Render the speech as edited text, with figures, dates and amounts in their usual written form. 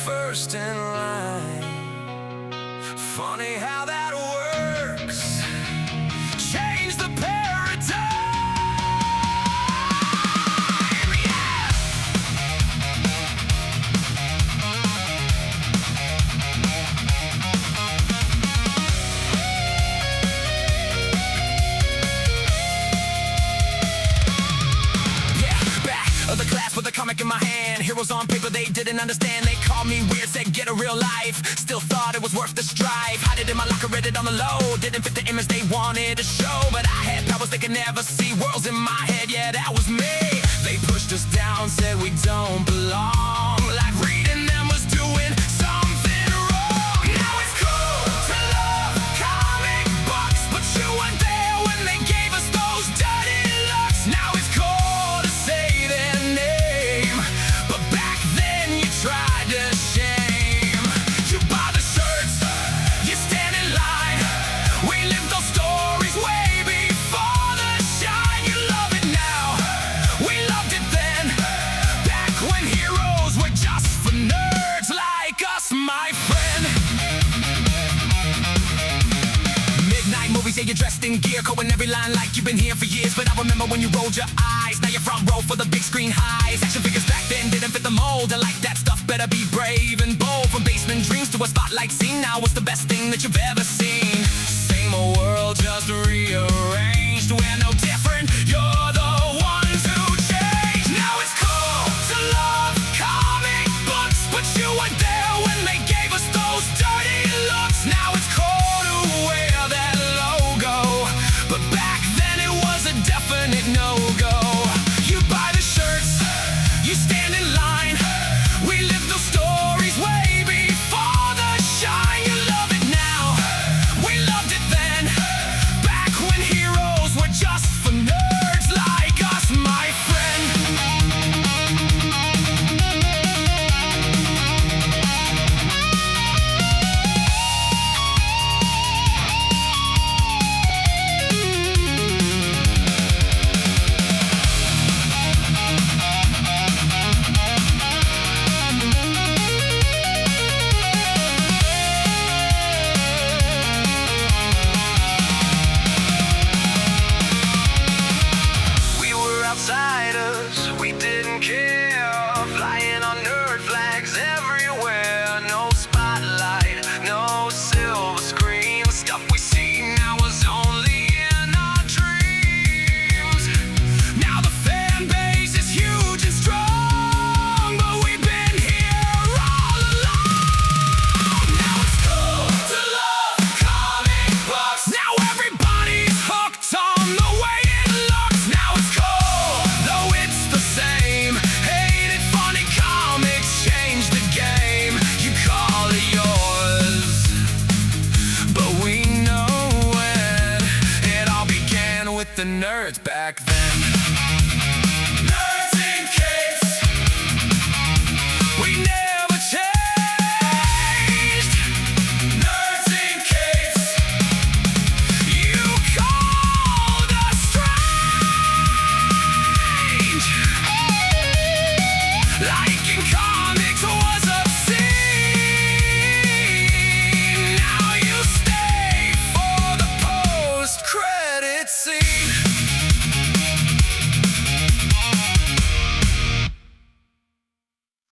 first in line. Funny how that works. Change the paradigm. Yeah! Yeah, back of the class with a comic in my hand. Heroes on paper they didn't understand. They called me weird, said get a real life. Still thought it was worth the strive. Hide it in my locker, read it on the low. Didn't fit the image they wanted to show, but I had powers they could never see. Worlds in my head, yeah, that was me. They pushed us down, said we don't belong. Like reading them was doing something wrong. Now it's cool to love comic books, but you weren't there when they gave us those dirty looks. Now it's cool to say their name, but back then you tried to shame. You buy the shirts, you stand in line. We live those stories way before the shine. You love it now, we loved it then. Back when heroes were just for nerds like us, my friend. Midnight movies, yeah, you're dressed in gear, quoting every line like you've been here for years. But I remember when you rolled your eyes. Now you're front row for the big screen highs. Action figures back then didn't fit the mold. I like that stuff, better be brave and bold. From basement dreams to a spotlight scene, now what's the best thing that you've ever seen? Same old world, just rearranged. We're no different, you're the ones who changed. Now it's cool to love comic books, but you weren't there when they gave us those dirty looks. Now it's cool to wear that logo, but back then it was a definite no-go. You buy the shirts, you stand in line. We live those stories way before the shine. You love it now, we loved it then. Back when heroes were just for nerds like us, my friend. We were outsiders, we didn't care. Flying on nerd flags everywhere. No spotlight, no silver screen. The stuff we see now was only in our dreams. Now the fan base is huge and strong, but we've been here all along. Now it's cool to love comic books. Now everybody's hooked on the way it looks. Now it's cool, though it's the same. Hate it, funny comics changed the game. You call it yours, but we know when it all began with the nerds back then. Nerds in capes, we never changed. Nerds in capes, you called us strange. Liking comics was obscene. Now you stay for the post-credit scene.